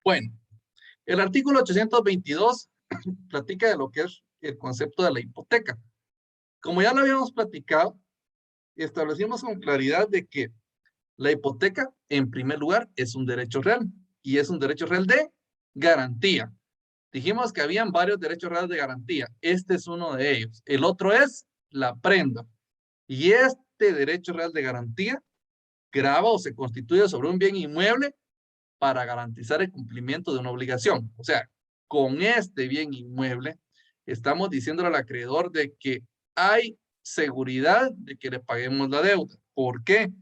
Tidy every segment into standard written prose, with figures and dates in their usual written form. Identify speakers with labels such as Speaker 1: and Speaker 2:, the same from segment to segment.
Speaker 1: Bueno, el artículo 822 platica de lo que es el concepto de la hipoteca. Como ya lo habíamos platicado, establecimos con claridad de que la hipoteca, en primer lugar, es un derecho real y es un derecho real de garantía. Dijimos que habían varios derechos reales de garantía. Este es uno de ellos. El otro es la prenda. Y este derecho real de garantía grava o se constituye sobre un bien inmueble para garantizar el cumplimiento de una obligación. O sea, con este bien inmueble estamos diciéndole al acreedor de que hay seguridad de que le paguemos la deuda. ¿Por qué?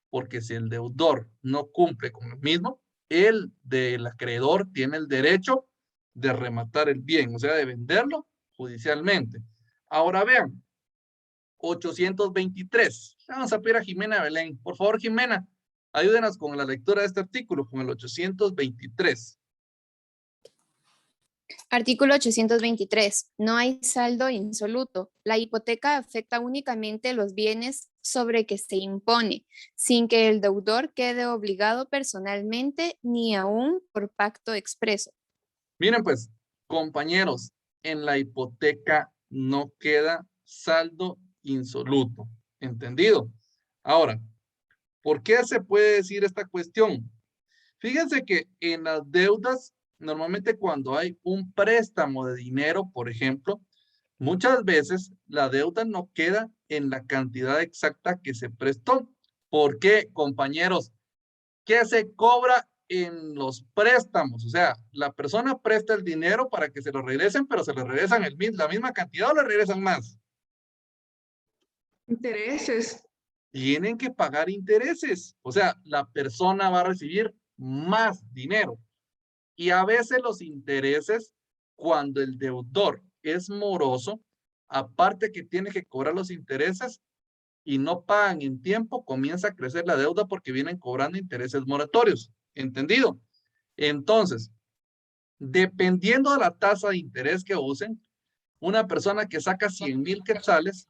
Speaker 1: Porque si el deudor no cumple con el mismo, el del acreedor tiene el derecho de rematar el bien, o sea, de venderlo judicialmente. Ahora vean, 823. Vamos a pedir a Jimena Belén. Por favor, Jimena, ayúdenos con la lectura de este artículo, con el 823.
Speaker 2: Artículo 823. No hay saldo insoluto. La hipoteca afecta únicamente los bienes sobre que se impone, sin que el deudor quede obligado personalmente ni aún por pacto expreso.
Speaker 1: Miren pues, compañeros, en la hipoteca no queda saldo insoluto. ¿Entendido? Ahora, ¿por qué se puede decir esta cuestión? Fíjense que en las deudas, normalmente cuando hay un préstamo de dinero, por ejemplo, muchas veces la deuda no queda en la cantidad exacta que se prestó. ¿Por qué, compañeros? ¿Qué se cobra en los préstamos? O sea, la persona presta el dinero para que se lo regresen, pero se lo regresan la misma cantidad o le regresan más.
Speaker 3: Intereses.
Speaker 1: Tienen que pagar intereses. O sea, la persona va a recibir más dinero. Y a veces los intereses, cuando el deudor es moroso, aparte que tiene que cobrar los intereses y no pagan en tiempo, comienza a crecer la deuda porque vienen cobrando intereses moratorios. ¿Entendido? Entonces, dependiendo de la tasa de interés que usen, una persona que saca 100,000 quetzales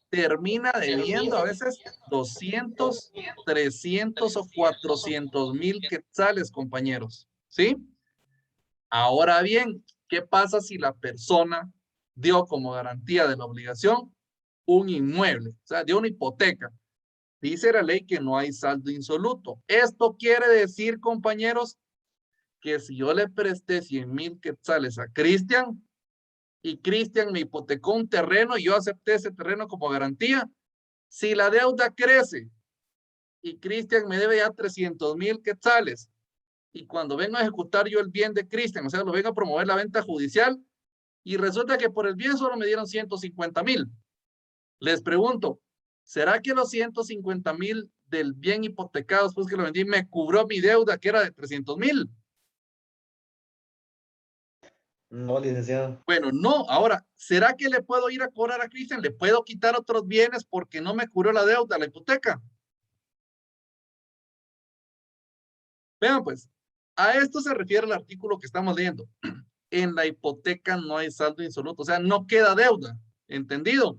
Speaker 1: termina debiendo a veces 200, 300 o 400,000 quetzales, compañeros. ¿Sí? Ahora bien, ¿qué pasa si la persona dio como garantía de la obligación un inmueble? O sea, dio una hipoteca. Dice la ley que no hay saldo insoluto. Esto quiere decir, compañeros, que si yo le presté 100,000 quetzales a Cristian y Cristian me hipotecó un terreno y yo acepté ese terreno como garantía, si la deuda crece y Cristian me debe ya 300,000 quetzales y cuando vengo a ejecutar yo el bien de Cristian, o sea, lo vengo a promover la venta judicial y resulta que por el bien solo me dieron 150,000. Les pregunto, ¿será que los 150,000 del bien hipotecado después que lo vendí me cubrió mi deuda que era de 300,000?
Speaker 4: No, licenciado.
Speaker 1: Bueno, no. Ahora, ¿será que le puedo ir a cobrar a Cristian? ¿Le puedo quitar otros bienes porque no me cubrió la deuda, la hipoteca? Vean pues, a esto se refiere el artículo que estamos leyendo. En la hipoteca no hay saldo insoluto, o sea, no queda deuda. ¿Entendido?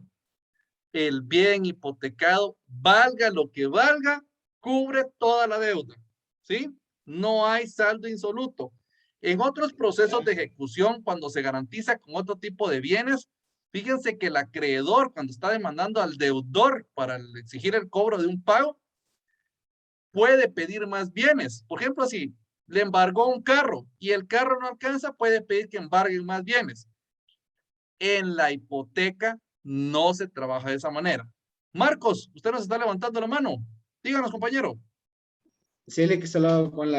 Speaker 1: El bien hipotecado, valga lo que valga, cubre toda la deuda. ¿Sí? No hay saldo insoluto. En otros procesos de ejecución, cuando se garantiza con otro tipo de bienes, fíjense que el acreedor, cuando está demandando al deudor para exigir el cobro de un pago, puede pedir más bienes. Por ejemplo, si le embargó un carro y el carro no alcanza, puede pedir que embarguen más bienes. En la hipoteca no se trabaja de esa manera. Marcos, usted nos está levantando la mano. Díganos, compañero.
Speaker 5: Sí, que solo con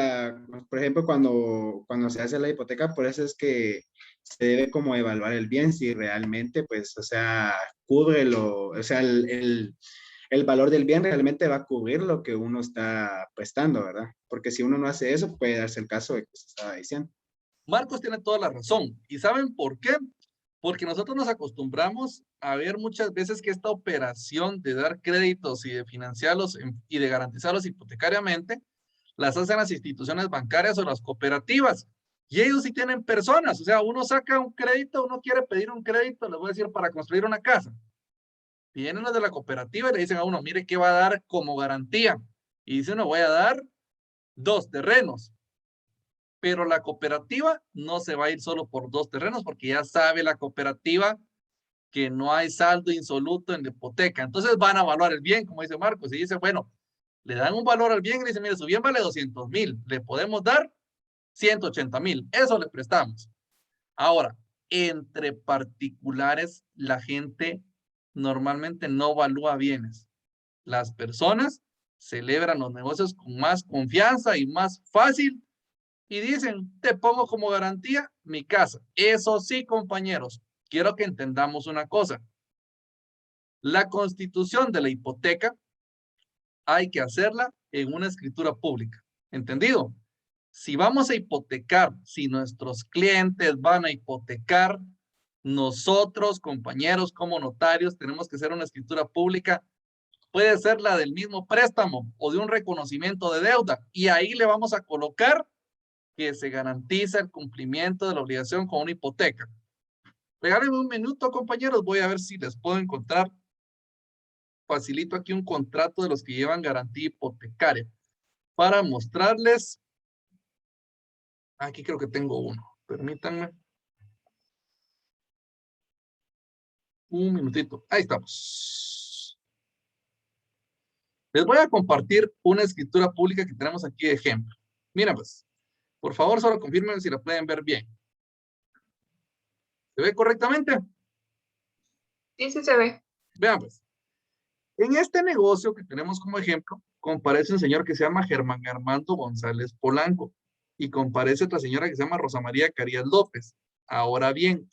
Speaker 5: por ejemplo, cuando se hace la hipoteca, por eso es que se debe como evaluar el bien, si realmente, pues, o sea, o sea, el valor del bien realmente va a cubrir lo que uno está prestando, ¿verdad? Porque si uno no hace eso, puede darse el caso de que se estaba diciendo.
Speaker 1: Marcos tiene toda la razón. ¿Y saben por qué? Porque nosotros nos acostumbramos a ver muchas veces que esta operación de dar créditos y de financiarlos y de garantizarlos hipotecariamente las hacen las instituciones bancarias o las cooperativas. Y ellos sí tienen personas. O sea, uno saca un crédito, uno quiere pedir un crédito, les voy a decir, para construir una casa. Vienen los de la cooperativa y le dicen a uno, mire, ¿qué va a dar como garantía? Y dice uno, voy a dar 2 terrenos. Pero la cooperativa no se va a ir solo por 2 terrenos porque ya sabe la cooperativa que no hay saldo insoluto en la hipoteca. Entonces van a evaluar el bien, como dice Marcos, y dice, bueno, le dan un valor al bien y dice, mire, su bien vale 200,000, le podemos dar 180,000, eso le prestamos. Ahora, entre particulares, la gente normalmente no evalúa bienes. Las personas celebran los negocios con más confianza y más fácil y dicen, te pongo como garantía mi casa. Eso sí, compañeros, quiero que entendamos una cosa. La constitución de la hipoteca hay que hacerla en una escritura pública. ¿Entendido? Si vamos a hipotecar, si nuestros clientes van a hipotecar, nosotros, compañeros, como notarios, tenemos que hacer una escritura pública. Puede ser la del mismo préstamo o de un reconocimiento de deuda. Y ahí le vamos a colocar que se garantiza el cumplimiento de la obligación con una hipoteca. Regálenme un minuto, compañeros. Voy a ver si les puedo encontrar. Facilito aquí un contrato de los que llevan garantía hipotecaria para mostrarles. Aquí creo que tengo uno. Permítanme. Un minutito. Ahí estamos. Les voy a compartir una escritura pública que tenemos aquí de ejemplo. Mira pues. Por favor, solo confirmen si la pueden ver bien. ¿Se ve correctamente?
Speaker 3: Sí, sí se ve.
Speaker 1: Vean pues. En este negocio que tenemos como ejemplo, comparece un señor que se llama Germán Armando González Polanco y comparece otra señora que se llama Rosa María Carías López. Ahora bien,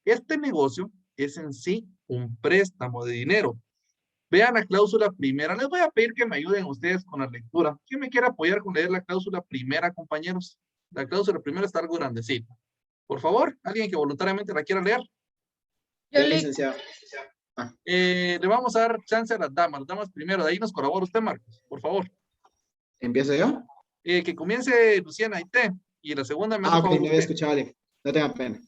Speaker 1: este negocio es en sí un préstamo de dinero. Vean la cláusula primera. Les voy a pedir que me ayuden ustedes con la lectura. ¿Quién me quiere apoyar con leer la cláusula primera, compañeros? La cláusula primera está algo grandecita. Por favor, alguien que voluntariamente la quiera leer.
Speaker 5: Yo, licenciado.
Speaker 1: Le vamos a dar chance a las damas primero. De ahí nos colabora usted, Marcos, por favor.
Speaker 5: ¿Empiezo yo?
Speaker 1: Que comience Luciana Aité y la segunda me hace
Speaker 5: ok,
Speaker 1: favor
Speaker 5: no había
Speaker 1: usted.
Speaker 5: escuchado, vale. No tenga pena.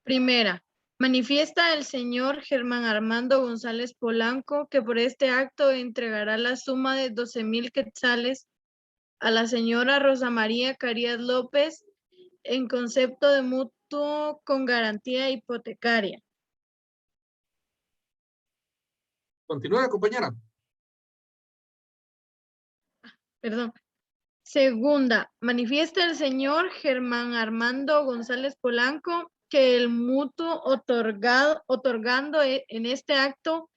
Speaker 3: Primera, manifiesta el señor Germán Armando González Polanco que por este acto entregará la suma de 12,000 quetzales a la señora Rosa María Carías López en concepto de mutuo con garantía hipotecaria.
Speaker 1: Continúe, compañera.
Speaker 3: Perdón. Segunda, manifiesta el señor Germán Armando González Polanco que el mutuo otorgando en este acto,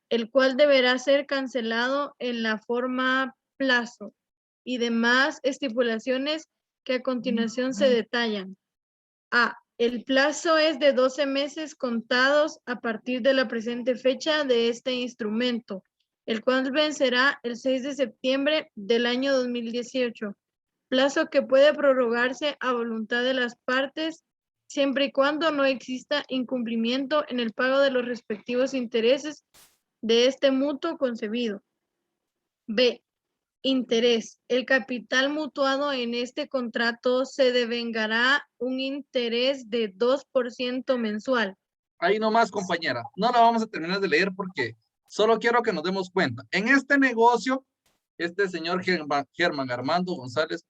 Speaker 3: el cual deberá ser cancelado en la forma plazo y demás estipulaciones que a continuación se detallan. A. El plazo es de 12 meses contados a partir de la presente fecha de este instrumento, el cual vencerá el 6 de septiembre del año 2018, plazo que puede prorrogarse a voluntad de las partes siempre y cuando no exista incumplimiento en el pago de los respectivos intereses de este mutuo concebido. B. Interés. El capital mutuado en este contrato se devengará un interés de 2% mensual.
Speaker 1: Ahí nomás, compañera. No la vamos a terminar de leer porque solo quiero que nos demos cuenta. En este negocio, este señor Germán Armando González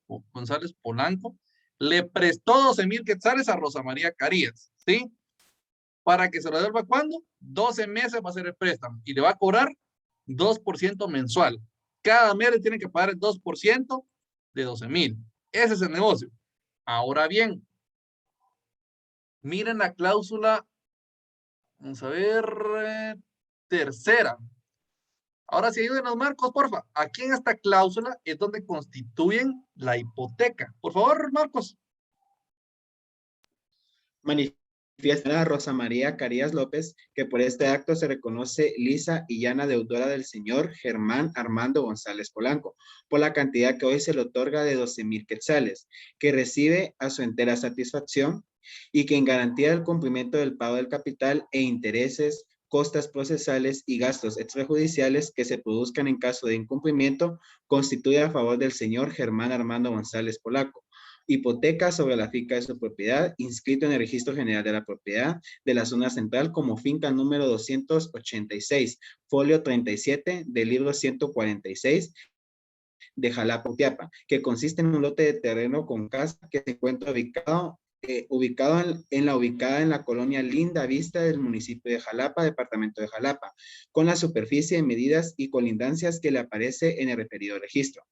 Speaker 1: Polanco le prestó 12,000 quetzales a Rosa María Carías, ¿sí? Para que se lo devuelva, ¿cuándo? 12 meses va a ser el préstamo y le va a cobrar 2% mensual. Cada mes le tienen que pagar el 2% de 12,000. Ese es el negocio. Ahora bien, miren la cláusula, vamos a ver, tercera. Ahora sí, ayúdenos, Marcos, porfa. Aquí en esta cláusula es donde constituyen la hipoteca. Por favor, Marcos.
Speaker 5: Manifiesta a Rosa María Carías López que por este acto se reconoce lisa y llana deudora del señor Germán Armando González Polanco por la cantidad que hoy se le otorga de 12,000 quetzales, que recibe a su entera satisfacción y que en garantía del cumplimiento del pago del capital e intereses, costas procesales y gastos extrajudiciales que se produzcan en caso de incumplimiento, constituye a favor del señor Germán Armando González Polanco. Hipoteca sobre la finca de su propiedad, inscrito en el Registro General de la Propiedad de la Zona Central como finca número 286, folio 37 del libro 146, de Jalapa, Utiapa, que consiste en un lote de terreno con casa que se encuentra ubicada en la colonia Linda Vista del municipio de Jalapa, departamento de Jalapa, con la superficie de medidas y colindancias que le aparece en el referido registro.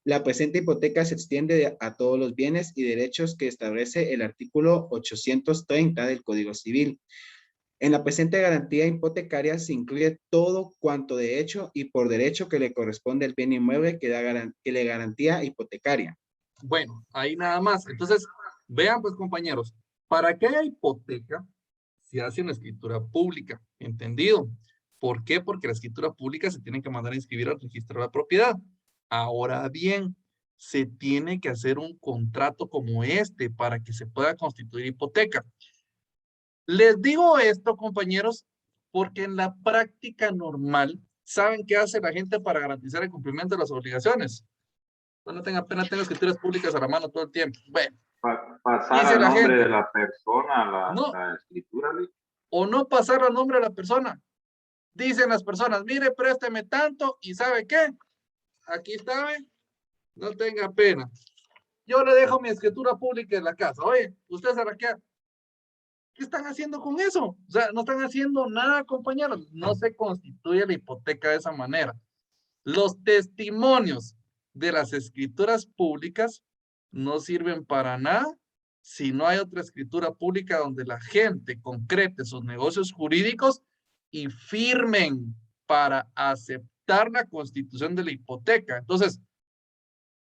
Speaker 5: La presente hipoteca se extiende a todos los bienes y derechos que establece el artículo 830 del Código Civil. En la presente garantía hipotecaria se incluye todo cuanto de hecho y por derecho que le corresponde al bien inmueble que le garantía hipotecaria.
Speaker 1: Bueno, ahí nada más. Entonces, vean pues compañeros, para que haya hipoteca, se hace una escritura pública, ¿entendido? ¿Por qué? Porque la escritura pública se tiene que mandar a inscribir al registro de la propiedad. Ahora bien, se tiene que hacer un contrato como este para que se pueda constituir hipoteca. Les digo esto, compañeros, porque en la práctica normal, ¿saben qué hace la gente para garantizar el cumplimiento de las obligaciones? No tenga pena, tengo escrituras públicas a la mano todo el tiempo. Bueno,
Speaker 6: Pasar
Speaker 1: dice
Speaker 6: al
Speaker 1: la
Speaker 6: nombre
Speaker 1: gente,
Speaker 6: de la persona,
Speaker 1: no,
Speaker 6: la escritura.
Speaker 1: o no pasar al nombre de la persona. Dicen las personas, mire, présteme tanto y ¿sabe qué? Aquí está, ¿ve? No tenga pena. Yo le dejo mi escritura pública en la casa. Oye, usted sabe qué. ¿Qué están haciendo con eso? O sea, no están haciendo nada, compañeros. No se constituye la hipoteca de esa manera. Los testimonios de las escrituras públicas no sirven para nada si no hay otra escritura pública donde la gente concrete sus negocios jurídicos y firmen para aceptar la constitución de la hipoteca. Entonces,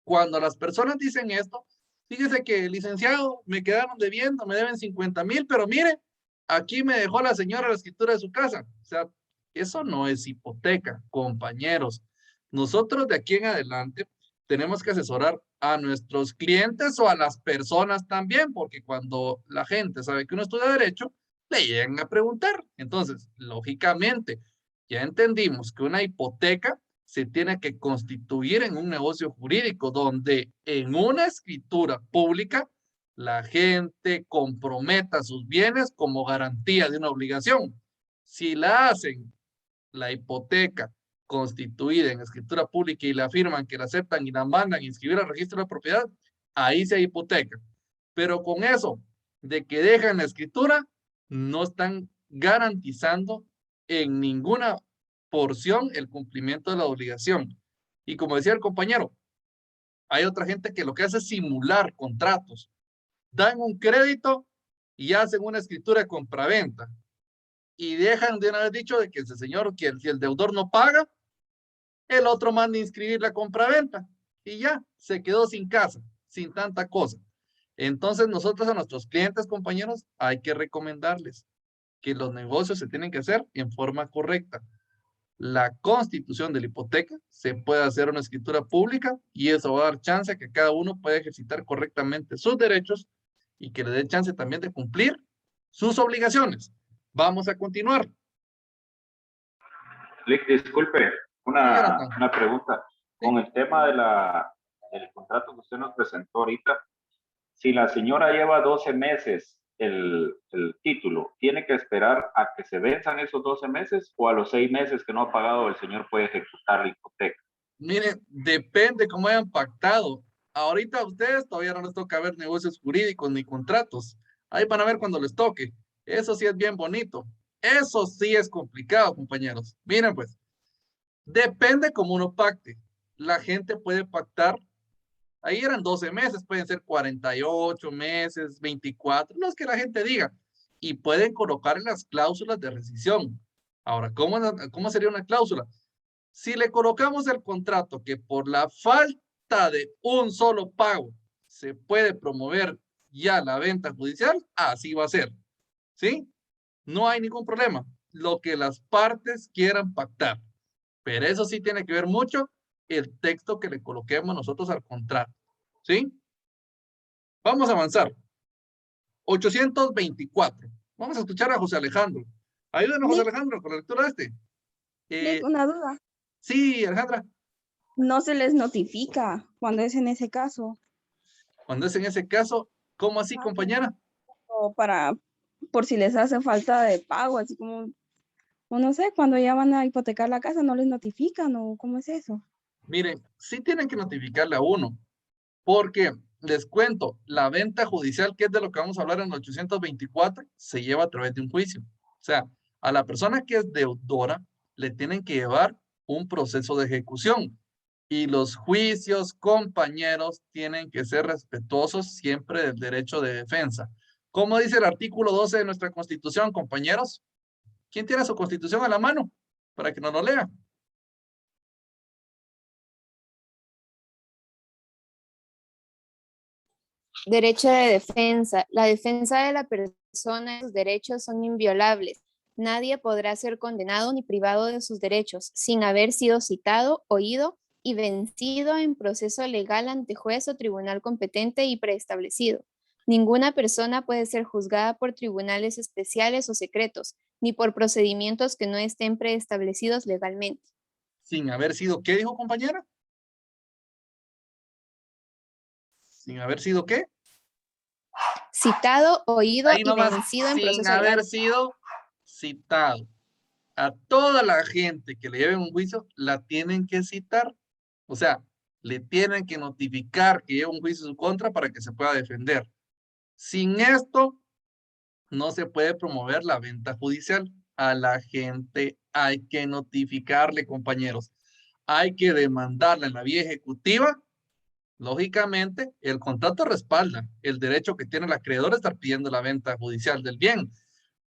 Speaker 1: cuando las personas dicen esto, fíjese que, licenciado, me quedaron debiendo, me deben 50,000, pero mire, aquí me dejó la señora la escritura de su casa. O sea, eso no es hipoteca, compañeros. Nosotros de aquí en adelante tenemos que asesorar a nuestros clientes o a las personas también, porque cuando la gente sabe que uno estudia derecho, le llegan a preguntar. Entonces, lógicamente, ya entendimos que una hipoteca se tiene que constituir en un negocio jurídico donde en una escritura pública la gente comprometa sus bienes como garantía de una obligación. Si la hacen la hipoteca constituida en escritura pública y la firman que la aceptan y la mandan a inscribir al registro de propiedad, ahí se hipoteca. Pero con eso de que dejan la escritura, no están garantizando en ninguna porción el cumplimiento de la obligación. Y como decía el compañero, hay otra gente que lo que hace es simular contratos. Dan un crédito y hacen una escritura de compraventa. Y dejan de una vez dicho de que ese señor, que si el deudor no paga, el otro manda a inscribir la compraventa. Y ya, se quedó sin casa, sin tanta cosa. Entonces nosotros a nuestros clientes, compañeros, hay que recomendarles que los negocios se tienen que hacer en forma correcta. La constitución de la hipoteca se puede hacer una escritura pública y eso va a dar chance a que cada uno pueda ejercitar correctamente sus derechos y que le dé chance también de cumplir sus obligaciones. Vamos a continuar.
Speaker 6: Disculpe, una pregunta.
Speaker 1: Sí.
Speaker 6: Con el tema del contrato que usted nos presentó ahorita, si la señora lleva 12 meses el título, ¿tiene que esperar a que se venzan esos 12 meses o a los 6 meses que no ha pagado el señor puede ejecutar la hipoteca?
Speaker 1: Miren, depende cómo hayan pactado. Ahorita a ustedes todavía no les toca ver negocios jurídicos ni contratos. Ahí van a ver cuando les toque. Eso sí es bien bonito. Eso sí es complicado, compañeros. Miren pues, depende cómo uno pacte. La gente puede pactar. Ahí eran 12 meses, pueden ser 48 meses, 24, los que la gente diga. Y pueden colocar en las cláusulas de rescisión. Ahora, ¿cómo sería una cláusula? Si le colocamos el contrato que por la falta de un solo pago se puede promover ya la venta judicial, así va a ser. ¿Sí? No hay ningún problema. Lo que las partes quieran pactar. Pero eso sí tiene que ver mucho el texto que le coloquemos nosotros al contrato. ¿Sí? Vamos a avanzar. 824. Vamos a escuchar a José Alejandro. Ayúdenos, José Alejandro, con la lectura de este.
Speaker 7: Una duda.
Speaker 1: Sí, Alejandra.
Speaker 7: No se les notifica cuando es en ese caso.
Speaker 1: Cuando es en ese caso, ¿cómo así, compañera?
Speaker 7: O por si les hace falta de pago, así como, o no sé, cuando ya van a hipotecar la casa, no les notifican, o cómo es eso.
Speaker 1: Miren, sí tienen que notificarle a uno, porque les cuento, la venta judicial, que es de lo que vamos a hablar en el 824, se lleva a través de un juicio. O sea, a la persona que es deudora le tienen que llevar un proceso de ejecución. Y los juicios, compañeros, tienen que ser respetuosos siempre del derecho de defensa. ¿Cómo dice el artículo 12 de nuestra Constitución, compañeros? ¿Quién tiene su Constitución a la mano para que nos lo lea?
Speaker 2: Derecho de defensa. La defensa de la persona y sus derechos son inviolables. Nadie podrá ser condenado ni privado de sus derechos sin haber sido citado, oído y vencido en proceso legal ante juez o tribunal competente y preestablecido. Ninguna persona puede ser juzgada por tribunales especiales o secretos, ni por procedimientos que no estén preestablecidos legalmente.
Speaker 1: Sin haber sido, ¿qué dijo, compañera? Sin haber sido, ¿qué?
Speaker 2: Citado, oído
Speaker 1: Ahí
Speaker 2: y
Speaker 1: nomás,
Speaker 2: vencido en
Speaker 1: sin
Speaker 2: proceso
Speaker 1: haber
Speaker 2: legal.
Speaker 1: sido citado. A toda la gente que le lleven un juicio, la tienen que citar. O sea, le tienen que notificar que lleva un juicio en su contra para que se pueda defender. Sin esto, no se puede promover la venta judicial. A la gente hay que notificarle, compañeros. Hay que demandarla en la vía ejecutiva. Lógicamente, el contrato respalda el derecho que tiene el acreedor de estar pidiendo la venta judicial del bien.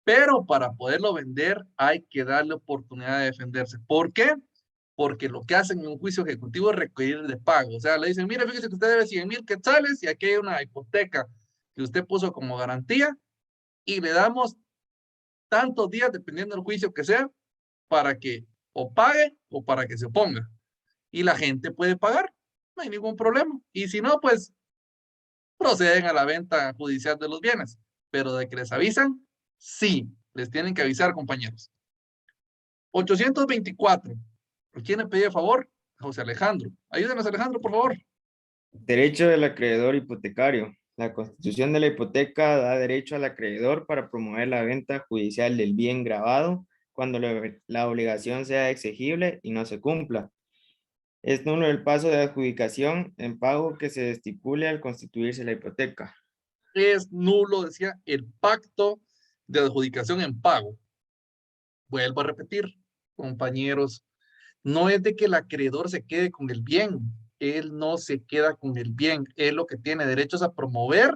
Speaker 1: Pero para poderlo vender hay que darle oportunidad de defenderse. ¿Por qué? Porque lo que hacen en un juicio ejecutivo es requerir de pago. O sea, le dicen, mire, fíjese que usted debe 100,000 quetzales y aquí hay una hipoteca que usted puso como garantía y le damos tantos días, dependiendo del juicio que sea, para que o pague o para que se oponga. Y la gente puede pagar, no hay ningún problema. Y si no, pues proceden a la venta judicial de los bienes. Pero de que les avisan, sí, les tienen que avisar, compañeros. 824. ¿Quién le pedía favor? José Alejandro. Ayúdenos, Alejandro, por favor.
Speaker 8: Derecho del acreedor hipotecario. La constitución de la hipoteca da derecho al acreedor para promover la venta judicial del bien grabado cuando la obligación sea exigible y no se cumpla. Es nulo el paso de adjudicación en pago que se estipule al constituirse la hipoteca.
Speaker 1: Es nulo, decía, el pacto de adjudicación en pago. Vuelvo a repetir, compañeros, no es de que el acreedor se quede con el bien. Él no se queda con el bien. Él lo que tiene derecho es a promover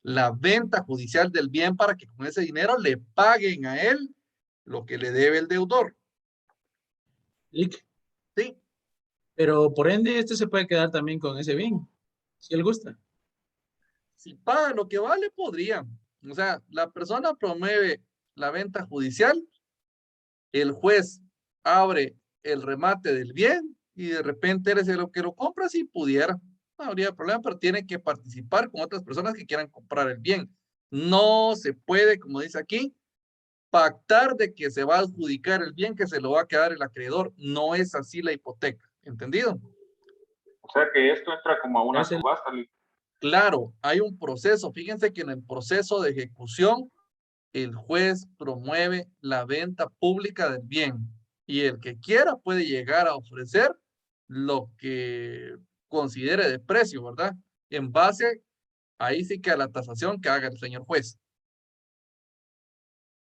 Speaker 1: la venta judicial del bien para que con ese dinero le paguen a él lo que le debe el deudor.
Speaker 9: Lic.
Speaker 1: Sí.
Speaker 9: Pero por ende, este se puede quedar también con ese bien, si él gusta.
Speaker 1: Si paga lo que vale, podría. O sea, la persona promueve la venta judicial, el juez abre el remate del bien y de repente eres el que lo compra si pudiera. No habría problema, pero tiene que participar con otras personas que quieran comprar el bien. No se puede, como dice aquí, pactar de que se va a adjudicar el bien que se lo va a quedar el acreedor. No es así la hipoteca. ¿Entendido?
Speaker 6: O sea que esto entra como a una
Speaker 9: Es el-
Speaker 6: subasta.
Speaker 1: Claro, hay un proceso. Fíjense que en el proceso de ejecución, el juez promueve la venta pública del bien y el que quiera puede llegar a ofrecer lo que considere de precio, ¿verdad? En base, ahí sí que a la tasación que haga el señor juez.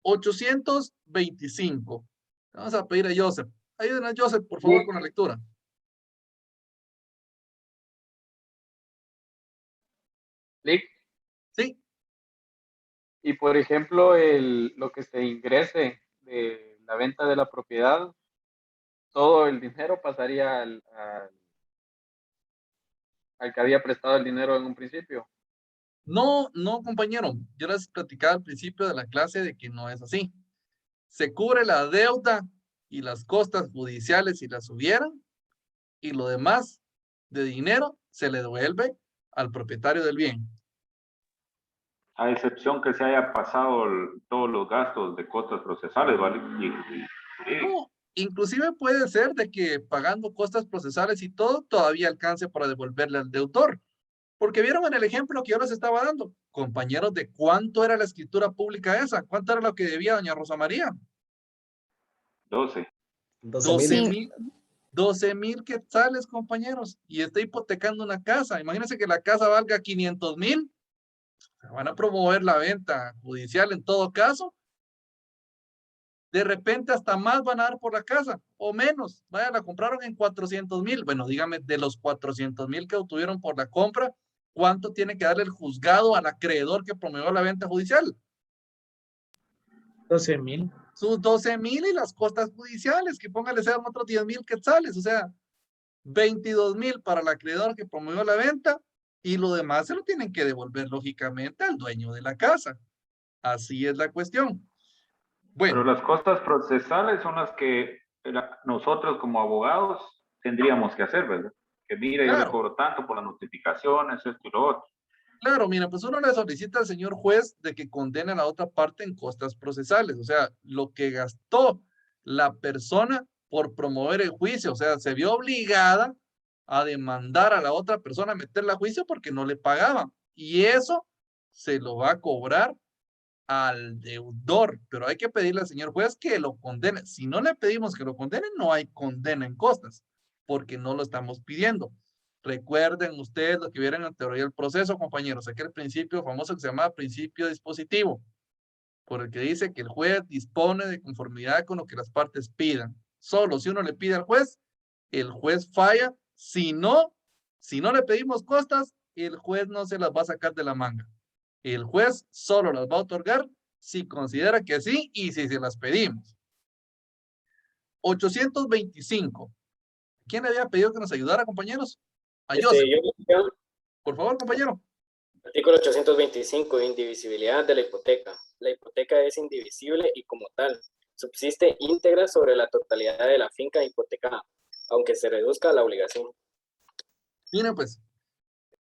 Speaker 1: 825. Vamos a pedir a Joseph. Ayúdenos, Joseph, por favor, con la lectura.
Speaker 10: Lic.
Speaker 1: Sí.
Speaker 10: Y por ejemplo, lo que se ingrese de la venta de la propiedad, todo el dinero pasaría al que había prestado el dinero en un principio.
Speaker 1: No, no, compañero. Yo les platicaba al principio de la clase de que no es así. Se cubre la deuda y las costas judiciales si las hubieran, y lo demás de dinero se le devuelve al propietario del bien.
Speaker 6: A excepción que se haya pasado todos los gastos de costas procesales, ¿vale?
Speaker 1: No, inclusive puede ser de que pagando costas procesales y todo, todavía alcance para devolverle al deudor. Porque vieron en el ejemplo que yo les estaba dando, compañeros, de cuánto era la escritura pública esa, cuánto era lo que debía doña Rosa María.
Speaker 6: 12.
Speaker 4: 12,000.
Speaker 2: Sí.
Speaker 1: 12,000 quetzales, compañeros, y está hipotecando una casa. Imagínense que la casa valga 500,000. Van a promover la venta judicial en todo caso. De repente hasta más van a dar por la casa, o menos. Vaya, la compraron en 400,000. Bueno, dígame, de los 400,000 que obtuvieron por la compra, ¿cuánto tiene que darle el juzgado al acreedor que promovió la venta judicial?
Speaker 9: 12,000.
Speaker 1: Sus 12,000 y las costas judiciales, que póngale sean otros 10,000 quetzales, o sea, 22,000 para el acreedor que promovió la venta, y lo demás se lo tienen que devolver lógicamente al dueño de la casa. Así es la cuestión. Bueno.
Speaker 6: Pero las costas procesales son las que nosotros como abogados tendríamos que hacer, ¿verdad? Que mire,
Speaker 1: claro.
Speaker 6: Yo le cobro tanto por las notificaciones, esto y lo otro.
Speaker 1: Claro, mira, pues uno le solicita al señor juez de que condene a la otra parte en costas procesales, o sea, lo que gastó la persona por promover el juicio, o sea, se vio obligada a demandar a la otra persona, a meterla a juicio porque no le pagaban, y eso se lo va a cobrar al deudor, pero hay que pedirle al señor juez que lo condene. Si no le pedimos que lo condene, no hay condena en costas, porque no lo estamos pidiendo. Recuerden ustedes lo que vieron en la teoría del proceso, compañeros, aquel principio famoso que se llama principio dispositivo, por el que dice que el juez dispone de conformidad con lo que las partes pidan. Solo si uno le pide al juez, el juez falla. Si no le pedimos costas, el juez no se las va a sacar de la manga. El juez solo las va a otorgar si considera que sí y si se las pedimos. 825. ¿Quién le había pedido que nos ayudara, compañeros?
Speaker 11: Yo,
Speaker 1: por favor, compañero.
Speaker 11: Artículo 825, indivisibilidad de la hipoteca. La hipoteca es indivisible y como tal, subsiste íntegra sobre la totalidad de la finca hipotecada, aunque se reduzca la obligación.
Speaker 1: Miren, pues,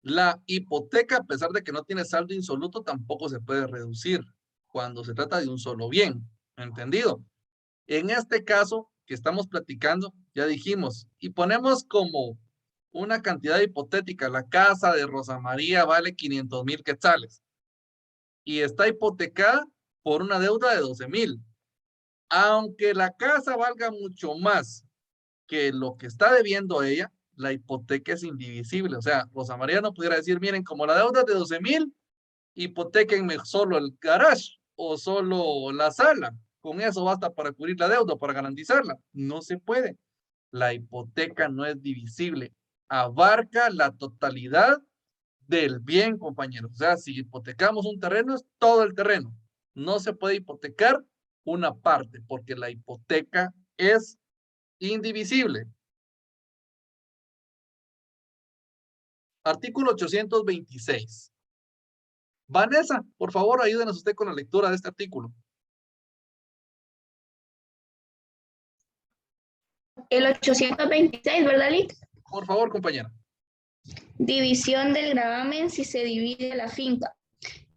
Speaker 1: la hipoteca, a pesar de que no tiene saldo insoluto, tampoco se puede reducir cuando se trata de un solo bien. ¿Entendido? En este caso que estamos platicando, ya dijimos, y ponemos como una cantidad hipotética, la casa de Rosa María vale 500,000 quetzales y está hipotecada por una deuda de 12,000. Aunque la casa valga mucho más que lo que está debiendo ella, la hipoteca es indivisible. O sea, Rosa María no pudiera decir, miren, como la deuda es de 12,000, hipotéquenme solo el garage o solo la sala. Con eso basta para cubrir la deuda, para garantizarla. No se puede. La hipoteca no es divisible. Abarca la totalidad del bien, compañeros. O sea, si hipotecamos un terreno, es todo el terreno. No se puede hipotecar una parte, porque la hipoteca es indivisible. Artículo 826. Vanessa, por favor, ayúdenos usted con la lectura de este artículo.
Speaker 12: El 826, ¿verdad, Lick?
Speaker 1: Por favor, compañera.
Speaker 12: División del gravamen si se divide la finca.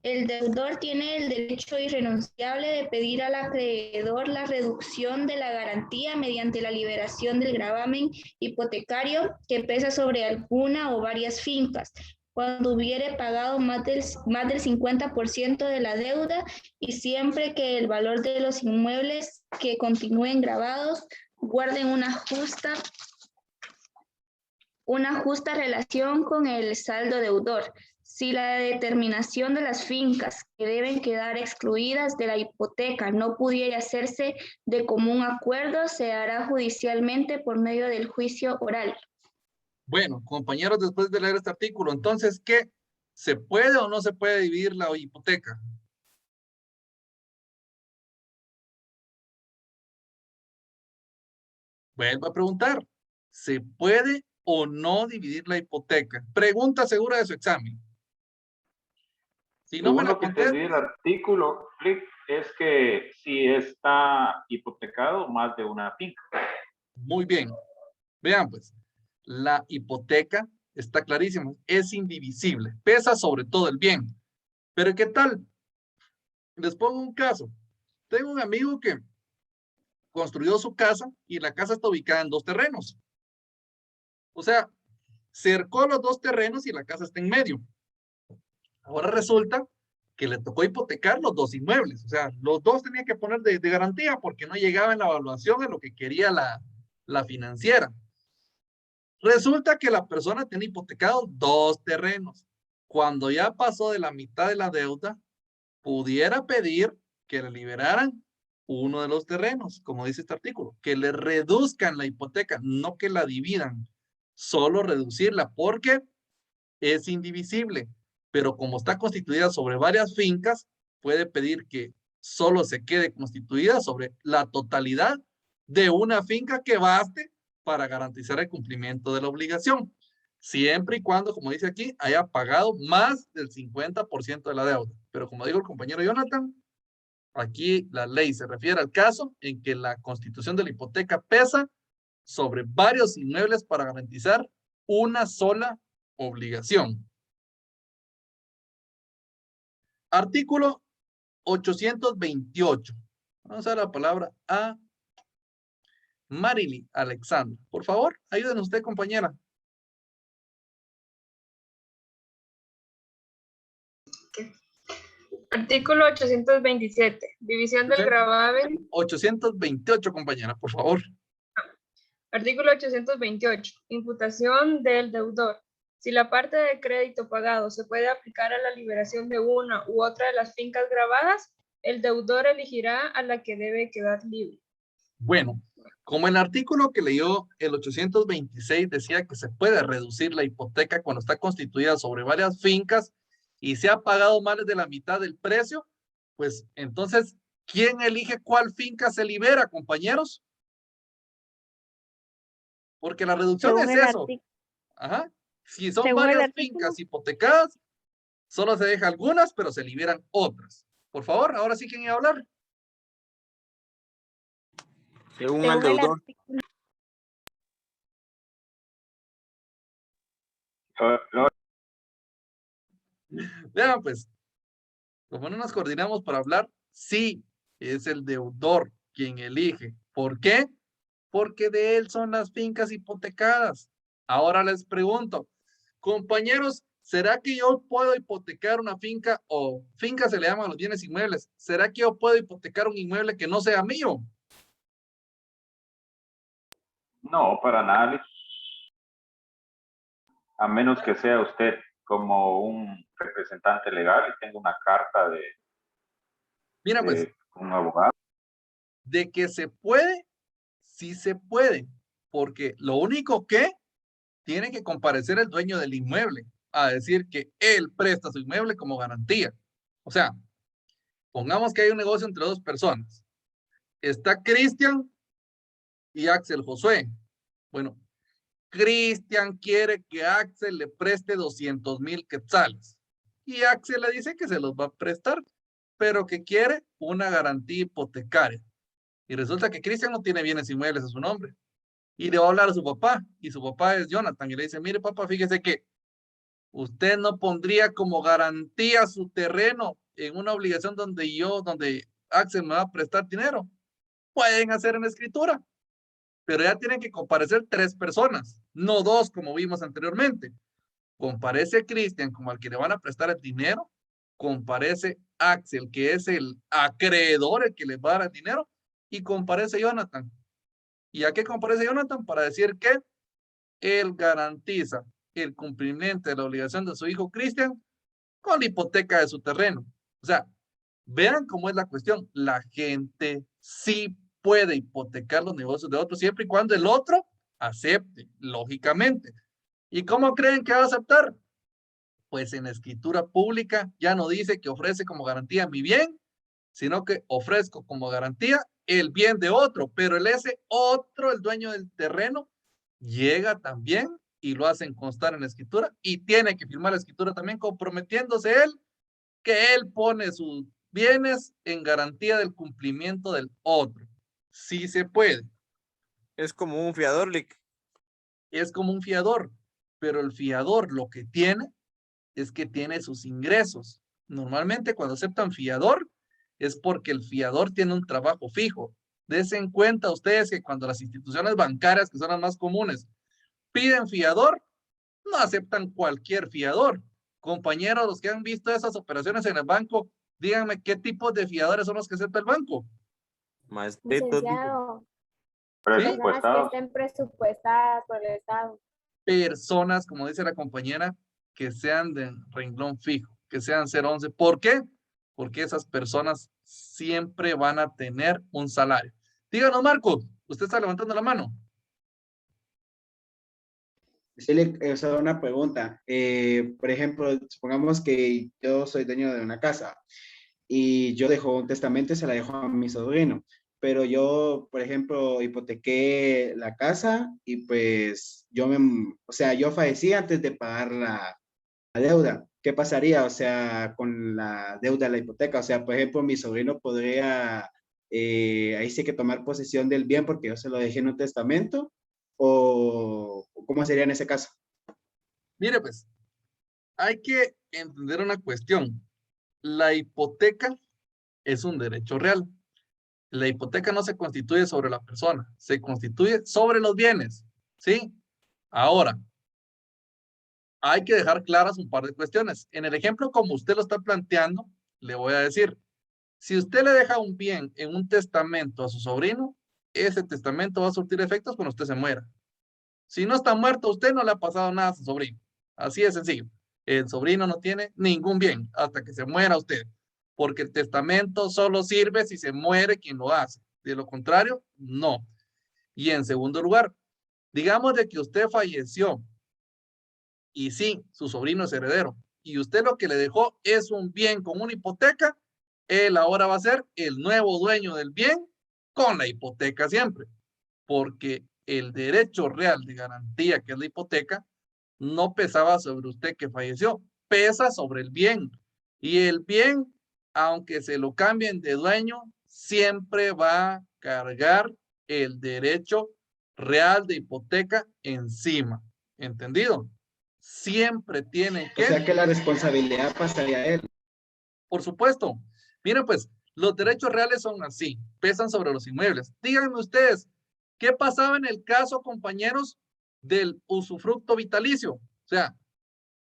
Speaker 12: El deudor tiene el derecho irrenunciable de pedir al acreedor la reducción de la garantía mediante la liberación del gravamen hipotecario que pesa sobre alguna o varias fincas, cuando hubiere pagado más del 50% de la deuda y siempre que el valor de los inmuebles que continúen gravados guarden una justa relación con el saldo deudor. Si la determinación de las fincas que deben quedar excluidas de la hipoteca no pudiera hacerse de común acuerdo, se hará judicialmente por medio del juicio oral.
Speaker 1: Bueno, compañeros, después de leer este artículo, entonces, ¿qué? ¿Se puede o no se puede dividir la hipoteca? Vuelvo a preguntar, ¿se puede o no dividir la hipoteca? Pregunta segura de su examen. Si no me la contesta,
Speaker 6: el artículo es que si está hipotecado más de una finca.
Speaker 1: Muy bien. Vean pues, la hipoteca está clarísima, es indivisible, pesa sobre todo el bien. Pero ¿qué tal? Les pongo un caso. Tengo un amigo que construyó su casa y la casa está ubicada en 2 terrenos. O sea, cercó los 2 terrenos y la casa está en medio. Ahora resulta que le tocó hipotecar los 2 inmuebles. O sea, los 2 tenían que poner de garantía porque no llegaba en la evaluación a lo que quería la financiera. Resulta que la persona tiene hipotecado 2 terrenos. Cuando ya pasó de la mitad de la deuda, pudiera pedir que le liberaran uno de los terrenos, como dice este artículo, que le reduzcan la hipoteca, no que la dividan, solo reducirla, porque es indivisible, pero como está constituida sobre varias fincas, puede pedir que solo se quede constituida sobre la totalidad de una finca que baste para garantizar el cumplimiento de la obligación, siempre y cuando, como dice aquí, haya pagado más del 50% de la deuda. Pero como dijo el compañero Jonathan, aquí la ley se refiere al caso en que la constitución de la hipoteca pesa sobre varios inmuebles para garantizar una sola obligación. Artículo 828. Vamos a dar la palabra a Marily Alexandra. Por favor, ayúdenos usted, compañera.
Speaker 13: Artículo 827. División del gravamen.
Speaker 1: 828, compañera, por favor.
Speaker 13: Artículo 828. Imputación del deudor. Si la parte de crédito pagado se puede aplicar a la liberación de una u otra de las fincas gravadas, el deudor elegirá a la que debe quedar libre.
Speaker 1: Bueno, como el artículo que leyó, el 826 decía que se puede reducir la hipoteca cuando está constituida sobre varias fincas y se ha pagado más de la mitad del precio, pues entonces, ¿quién elige cuál finca se libera, compañeros? Porque la reducción es eso. Ajá. Si son varias fincas hipotecadas, solo se deja algunas, pero se liberan otras. Por favor, ahora sí, ¿quién iba a hablar?
Speaker 14: Según el deudor.
Speaker 1: Vean, pues, como no nos coordinamos para hablar, sí, es el deudor quien elige. ¿Por qué? Porque de él son las fincas hipotecadas. Ahora les pregunto, compañeros, ¿será que yo puedo hipotecar una finca o finca se le llama a los bienes inmuebles? ¿Será que yo puedo hipotecar un inmueble que no sea mío?
Speaker 6: No, para nada. A menos que sea usted como un representante legal y tenga una carta de,
Speaker 1: mira, pues,
Speaker 6: un abogado.
Speaker 1: De que se puede, sí se puede, porque lo único que tiene que comparecer el dueño del inmueble a decir que él presta su inmueble como garantía. O sea, pongamos que hay un negocio entre dos personas. Está Cristian y Axel Josué. Bueno, Cristian quiere que Axel le preste 200,000 quetzales. Y Axel le dice que se los va a prestar, pero que quiere una garantía hipotecaria. Y resulta que Cristian no tiene bienes inmuebles a su nombre. Y le va a hablar a su papá. Y su papá es Jonathan. Y le dice, mire papá, fíjese que usted no pondría como garantía su terreno en una obligación donde Axel me va a prestar dinero. Pueden hacer en escritura. Pero ya tienen que comparecer 3 personas, no 2 como vimos anteriormente. Comparece Cristian como al que le van a prestar el dinero, comparece Axel, que es el acreedor, el que le va a dar el dinero, y comparece Jonathan. ¿Y a qué comparece Jonathan? Para decir que él garantiza el cumplimiento de la obligación de su hijo Cristian con la hipoteca de su terreno. O sea, vean cómo es la cuestión. La gente sí puede hipotecar los negocios de otros siempre y cuando el otro acepte, lógicamente. ¿Y cómo creen que va a aceptar? Pues en la escritura pública ya no dice que ofrece como garantía mi bien, sino que ofrezco como garantía el bien de otro, pero ese otro, el dueño del terreno, llega también y lo hacen constar en la escritura y tiene que firmar la escritura también comprometiéndose él que él pone sus bienes en garantía del cumplimiento del otro. Sí se puede.
Speaker 14: Es como un fiador, Lick.
Speaker 1: Es como un fiador, pero el fiador lo que tiene es que tiene sus ingresos. Normalmente cuando aceptan fiador es porque el fiador tiene un trabajo fijo. Dense en cuenta ustedes que cuando las instituciones bancarias, que son las más comunes, piden fiador, no aceptan cualquier fiador. Compañeros, los que han visto esas operaciones en el banco, díganme qué tipos de fiadores son los que acepta el banco.
Speaker 14: Maestrito.
Speaker 6: Presupuestados.
Speaker 15: Que estén presupuestadas por el Estado.
Speaker 1: personas, como dice la compañera, que sean de renglón fijo, que sean 011. ¿Por qué? Porque esas personas siempre van a tener un salario. Díganos, Marcos, usted está levantando la mano.
Speaker 5: Sí, solo una pregunta. Por ejemplo, supongamos que yo soy dueño de una casa y yo dejo un testamento y se la dejo a mi sobrino, pero yo, por ejemplo, hipotequé la casa y pues o sea, yo fallecí antes de pagar la deuda. ¿Qué pasaría, o sea, con la deuda de la hipoteca? O sea, por ejemplo, mi sobrino podría, ahí sí que tomar posesión del bien porque yo se lo dejé en un testamento, o ¿cómo sería en ese caso?
Speaker 1: Mire, pues, hay que entender una cuestión. La hipoteca es un derecho real. La hipoteca no se constituye sobre la persona, se constituye sobre los bienes, ¿sí? Ahora, hay que dejar claras un par de cuestiones. En el ejemplo como usted lo está planteando, le voy a decir, si usted le deja un bien en un testamento a su sobrino, ese testamento va a surtir efectos cuando usted se muera. Si no está muerto, usted no le ha pasado nada a su sobrino. Así de sencillo. El sobrino no tiene ningún bien hasta que se muera usted, porque el testamento solo sirve si se muere quien lo hace. De lo contrario, no. Y en segundo lugar, digamos de que usted falleció y sí, su sobrino es heredero, y usted lo que le dejó es un bien con una hipoteca, él ahora va a ser el nuevo dueño del bien con la hipoteca siempre, porque el derecho real de garantía, que es la hipoteca, no pesaba sobre usted que falleció, pesa sobre el bien. Y el bien, aunque se lo cambien de dueño, siempre va a cargar el derecho real de hipoteca encima. ¿Entendido? Siempre tiene
Speaker 5: O sea que la responsabilidad pasaría a él.
Speaker 1: Por supuesto. Miren, pues, los derechos reales son así, pesan sobre los inmuebles. Díganme ustedes, ¿qué pasaba en el caso, compañeros, del usufructo vitalicio? O sea,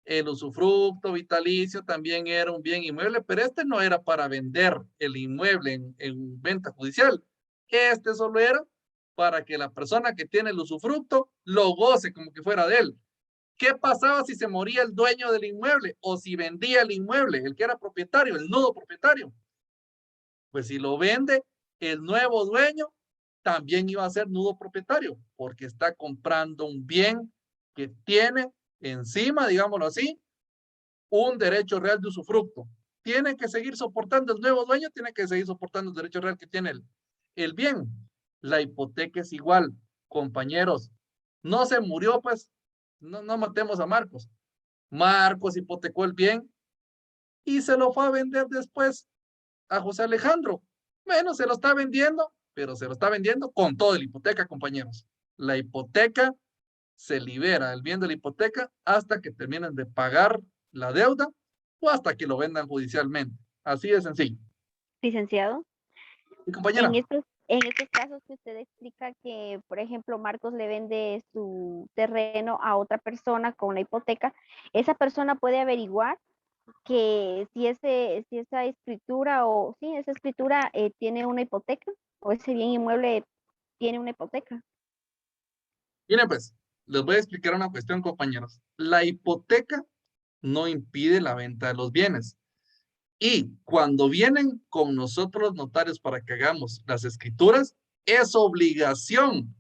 Speaker 1: el usufructo vitalicio también era un bien inmueble, pero este no era para vender el inmueble en venta judicial. Este solo era para que la persona que tiene el usufructo lo goce como que fuera de él. ¿Qué pasaba si se moría el dueño del inmueble o si vendía el inmueble, el que era propietario, el nudo propietario? Pues si lo vende, el nuevo dueño también iba a ser nudo propietario porque está comprando un bien que tiene encima, digámoslo así, un derecho real de usufructo. Tiene que seguir soportando el nuevo dueño, tiene que seguir soportando el derecho real que tiene el bien. La hipoteca es igual, compañeros. No se murió, pues, no matemos a Marcos. Marcos hipotecó el bien y se lo fue a vender después a José Alejandro. Bueno, se lo está vendiendo, pero se lo está vendiendo con toda la hipoteca, compañeros. La hipoteca se libera, el bien de la hipoteca, hasta que terminen de pagar la deuda o hasta que lo vendan judicialmente. Así de sencillo.
Speaker 15: Licenciado,
Speaker 1: Mi compañera.
Speaker 15: en estos casos que usted explica que, por ejemplo, Marcos le vende su terreno a otra persona con la hipoteca, esa persona puede averiguar que si esa escritura o sí, esa escritura tiene una hipoteca o ese bien inmueble tiene una hipoteca.
Speaker 1: Miren, pues, les voy a explicar una cuestión, compañeros. La hipoteca no impide la venta de los bienes. Y cuando vienen con nosotros los notarios para que hagamos las escrituras, es obligación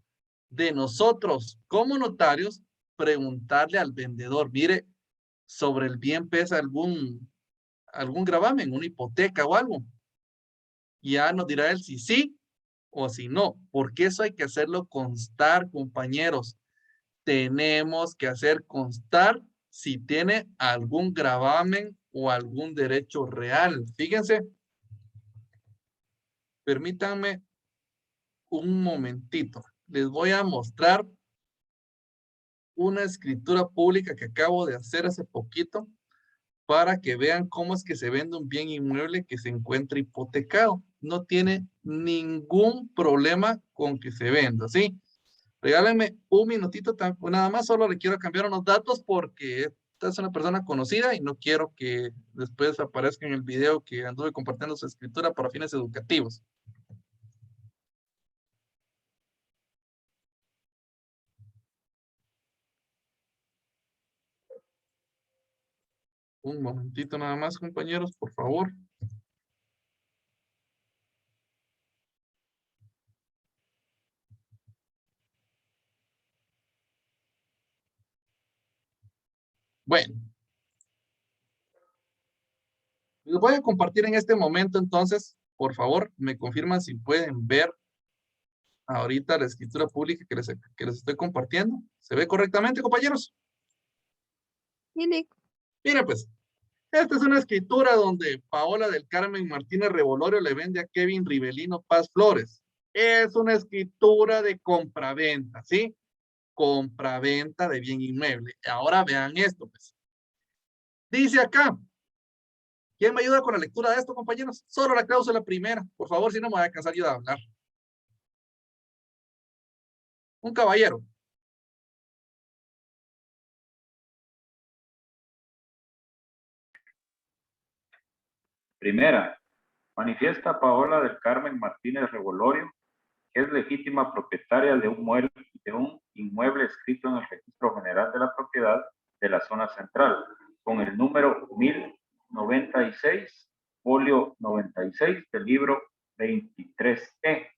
Speaker 1: de nosotros como notarios preguntarle al vendedor, mire, sobre el bien pesa algún gravamen, una hipoteca o algo. Y ya nos dirá él si sí o si no, porque eso hay que hacerlo constar, compañeros. Tenemos que hacer constar si tiene algún gravamen o algún derecho real. Fíjense, permítanme un momentito. Les voy a mostrar una escritura pública que acabo de hacer hace poquito para que vean cómo es que se vende un bien inmueble que se encuentra hipotecado. No tiene ningún problema con que se venda, ¿sí? Regálenme un minutito, nada más, solo le quiero cambiar unos datos porque esta es una persona conocida y no quiero que después aparezca en el video que anduve compartiendo su escritura para fines educativos. Un momentito nada más, compañeros, por favor. Bueno. Les voy a compartir en este momento, entonces, por favor, me confirman si pueden ver ahorita la escritura pública que les estoy compartiendo. ¿Se ve correctamente, compañeros?
Speaker 2: Miren,
Speaker 1: pues, esta es una escritura donde Paola del Carmen Martínez Revolorio le vende a Kevin Rivelino Paz Flores. Es una escritura de compraventa, ¿sí? Compraventa de bien inmueble. Ahora vean esto, pues. Dice acá. ¿Quién me ayuda con la lectura de esto, compañeros? Solo la cláusula primera. Por favor, si no me voy a cansar yo de hablar. Un caballero.
Speaker 6: Primera, manifiesta Paola del Carmen Martínez Revolorio que es legítima propietaria de un inmueble escrito en el Registro General de la Propiedad de la Zona Central, con el número 1096, folio 96 del libro 23E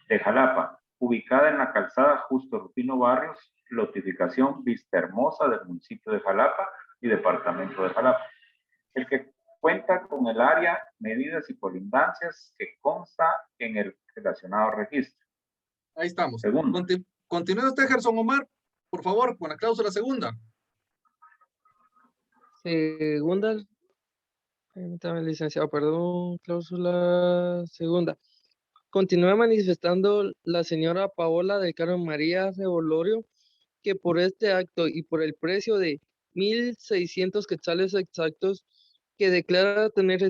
Speaker 6: de Jalapa, ubicada en la calzada Justo Rufino Barrios, lotificación Vista Hermosa del municipio de Jalapa y departamento de Jalapa. El que cuenta con el área, medidas y colindancias que consta en el relacionado registro.
Speaker 1: Ahí estamos.
Speaker 6: Segundo.
Speaker 1: Continúa usted, Gerson Omar, por favor, con la cláusula segunda.
Speaker 10: Segunda, permítame, licenciado, perdón, cláusula segunda. Continúa manifestando la señora Paola del Carmen María Revolorio que por este acto y por el precio de 1,600 quetzales exactos que declara tener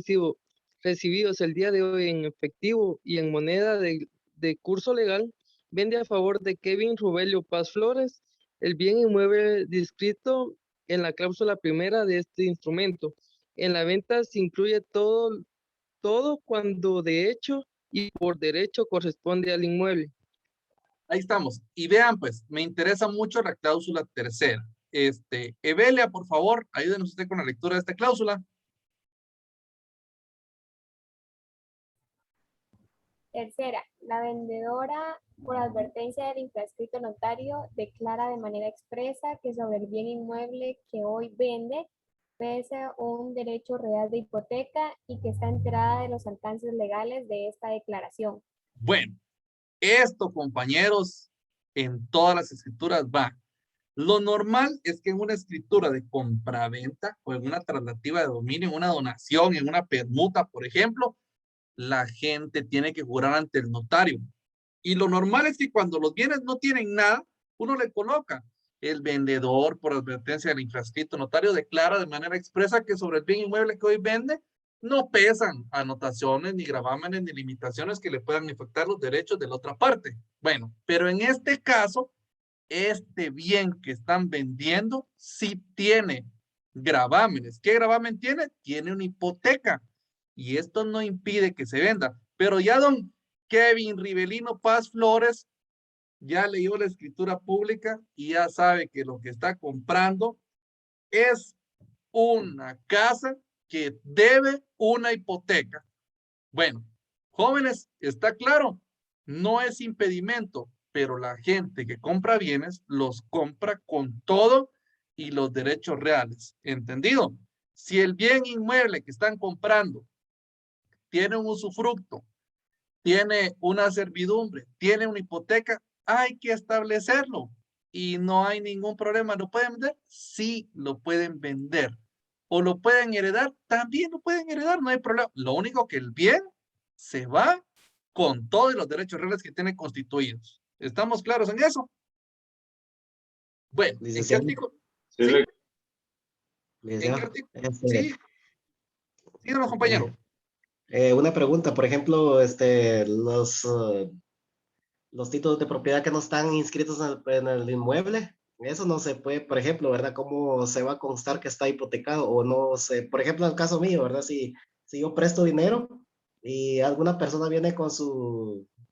Speaker 10: recibidos el día de hoy en efectivo y en moneda de curso legal, vende a favor de Kevin Rubelio Paz Flores el bien inmueble descrito en la cláusula primera de este instrumento. En la venta se incluye todo cuando de hecho y por derecho corresponde al inmueble.
Speaker 1: Ahí estamos. Y vean, pues, me interesa mucho la cláusula tercera. Evelia, por favor, ayúdenos usted con la lectura de esta cláusula.
Speaker 16: Tercera, la vendedora, por advertencia del infrascrito notario, declara de manera expresa que sobre el bien inmueble que hoy vende pesa un derecho real de hipoteca y que está enterada de los alcances legales de esta declaración.
Speaker 1: Bueno, esto, compañeros, en todas las escrituras va. Lo normal es que en una escritura de compraventa o en una traslativa de dominio, en una donación, en una permuta, por ejemplo, la gente tiene que jurar ante el notario. Y lo normal es que cuando los bienes no tienen nada, uno le coloca. El vendedor, por advertencia del infrascrito notario, declara de manera expresa que sobre el bien inmueble que hoy vende, no pesan anotaciones, ni gravámenes, ni limitaciones que le puedan afectar los derechos de la otra parte. Bueno, pero en este caso, este bien que están vendiendo sí tiene gravámenes. ¿Qué gravamen tiene? Tiene una hipoteca. Y esto no impide que se venda. Pero ya don Kevin Rivelino Paz Flores ya leyó la escritura pública y ya sabe que lo que está comprando es una casa que debe una hipoteca. Bueno, jóvenes, está claro, no es impedimento, pero la gente que compra bienes los compra con todo y los derechos reales. ¿Entendido? Si el bien inmueble que están comprando tiene un usufructo, tiene una servidumbre, tiene una hipoteca, hay que establecerlo y no hay ningún problema. ¿Lo pueden vender? Sí, lo pueden vender. ¿O lo pueden heredar? También lo pueden heredar, no hay problema. Lo único que el bien se va con todos los derechos reales que tiene constituidos. ¿Estamos claros en eso? Bueno, ¿en qué artículo?
Speaker 4: Sí.
Speaker 1: ¿Sí?
Speaker 4: ¿En
Speaker 1: qué artículo? Sí. Síganos, compañero.
Speaker 4: Una pregunta, por ejemplo, los títulos de propiedad que no están inscritos en el inmueble, eso no se puede, por ejemplo, ¿verdad? ¿Cómo se va a constar que está hipotecado o no sé? Por ejemplo, en el caso mío, ¿verdad? Si yo presto dinero y alguna persona viene con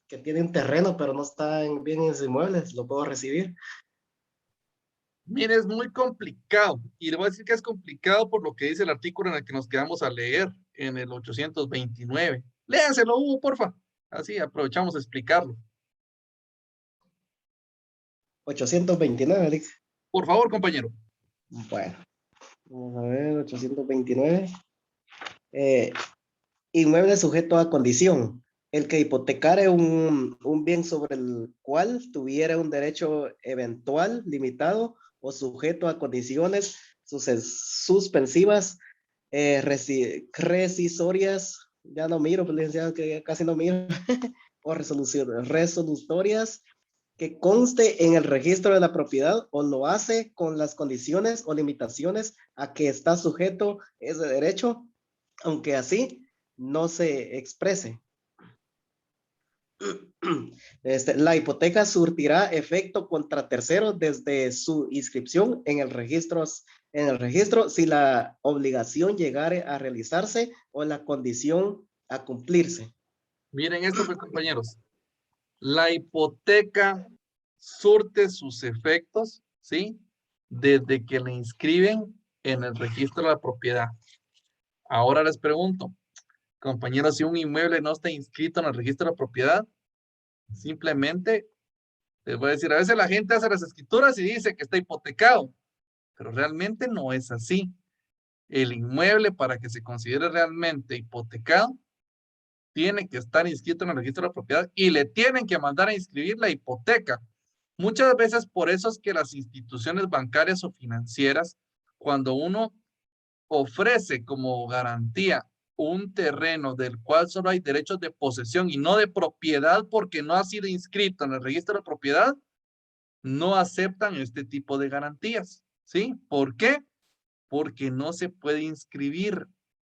Speaker 4: que tiene un terreno, pero no está bien en sus inmuebles, ¿lo puedo recibir?
Speaker 1: Mire, es muy complicado. Y le voy a decir que es complicado por lo que dice el artículo en el que nos quedamos a leer, en el 829. Léanselo, Hugo, porfa. Así aprovechamos a explicarlo.
Speaker 4: 829, dice.
Speaker 1: Por favor, compañero.
Speaker 4: Bueno, vamos a ver, 829. Inmueble sujeto a condición. El que hipotecare un bien sobre el cual tuviera un derecho eventual, limitado o sujeto a condiciones suspensivas, rescisorias, ya no miro, pues, licenciado, que casi no miro, o resolutorias, que conste en el registro de la propiedad o lo hace con las condiciones o limitaciones a que está sujeto ese derecho, aunque así no se exprese. La hipoteca surtirá efecto contra terceros desde su inscripción en el registro si la obligación llegare a realizarse o la condición a cumplirse.
Speaker 1: Miren esto, pues, compañeros. La hipoteca surte sus efectos, ¿sí? Desde que la inscriben en el registro de la propiedad. Ahora les pregunto, compañeros, si un inmueble no está inscrito en el registro de la propiedad, simplemente les voy a decir, a veces la gente hace las escrituras y dice que está hipotecado, pero realmente no es así. El inmueble, para que se considere realmente hipotecado, tiene que estar inscrito en el registro de la propiedad y le tienen que mandar a inscribir la hipoteca. Muchas veces por eso es que las instituciones bancarias o financieras, cuando uno ofrece como garantía un terreno del cual solo hay derechos de posesión y no de propiedad porque no ha sido inscrito en el registro de propiedad, no aceptan este tipo de garantías, ¿sí? ¿Por qué? Porque no se puede inscribir.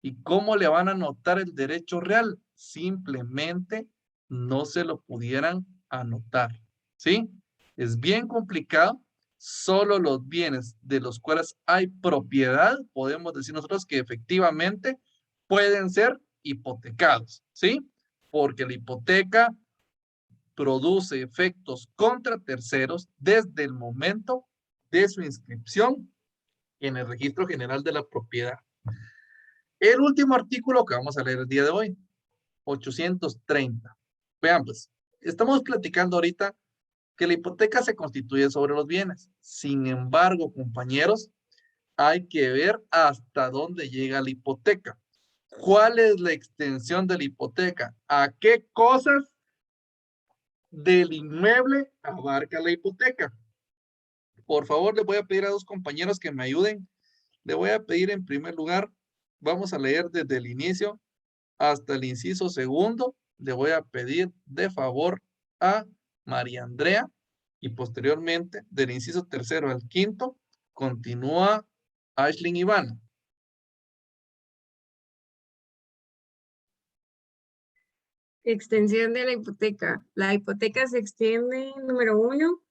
Speaker 1: ¿Y cómo le van a anotar el derecho real? Simplemente no se lo pudieran anotar, ¿sí? Es bien complicado. Solo los bienes de los cuales hay propiedad, podemos decir nosotros que efectivamente pueden ser hipotecados, ¿sí? Porque la hipoteca produce efectos contra terceros desde el momento de su inscripción en el Registro General de la Propiedad. El último artículo que vamos a leer el día de hoy, 830. Vean, pues, estamos platicando ahorita que la hipoteca se constituye sobre los bienes. Sin embargo, compañeros, hay que ver hasta dónde llega la hipoteca. ¿Cuál es la extensión de la hipoteca? ¿A qué cosas del inmueble abarca la hipoteca? Por favor, les voy a pedir a dos compañeros que me ayuden. Le voy a pedir en primer lugar, vamos a leer desde el inicio hasta el inciso segundo. Le voy a pedir de favor a María Andrea y posteriormente del inciso tercero al quinto continúa Ashley Ivana.
Speaker 13: Extensión de la hipoteca. La hipoteca se extiende, número 1,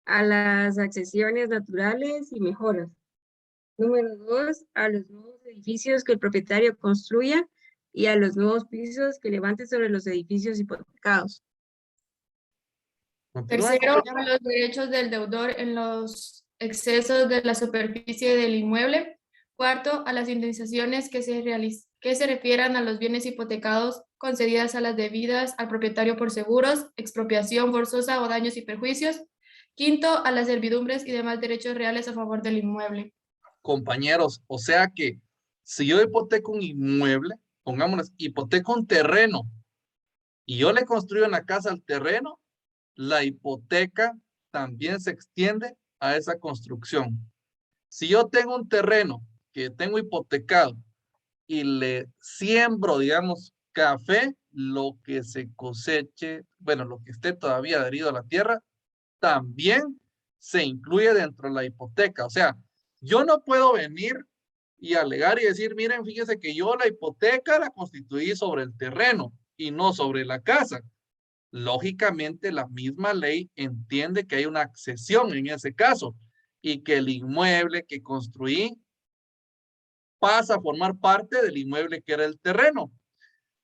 Speaker 13: a las accesiones naturales y mejoras. Número 2, a los nuevos edificios que el propietario construya y a los nuevos pisos que levante sobre los edificios hipotecados.
Speaker 2: Tercero, a los derechos del deudor en los excesos de la superficie del inmueble. Cuarto, a las indemnizaciones que se refieran a los bienes hipotecados concedidas a las debidas al propietario por seguros, expropiación forzosa o daños y perjuicios. Quinto, a las servidumbres y demás derechos reales a favor del inmueble.
Speaker 1: Compañeros, o sea que si yo hipoteco un inmueble, pongámonos, hipoteco un terreno y yo le construyo una casa al terreno, la hipoteca también se extiende a esa construcción. Si yo tengo un terreno que tengo hipotecado y le siembro, digamos, café, lo que se coseche, bueno, lo que esté todavía adherido a la tierra, también se incluye dentro de la hipoteca. O sea, yo no puedo venir y alegar y decir, miren, fíjense que yo la hipoteca la constituí sobre el terreno y no sobre la casa. Lógicamente, la misma ley entiende que hay una accesión en ese caso y que el inmueble que construí pasa a formar parte del inmueble que era el terreno.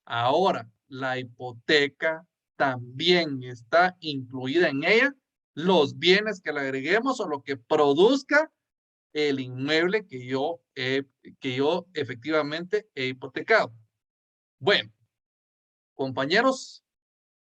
Speaker 1: Ahora, la hipoteca también está incluida en ella los bienes que le agreguemos o lo que produzca el inmueble que yo efectivamente he hipotecado. Bueno, compañeros,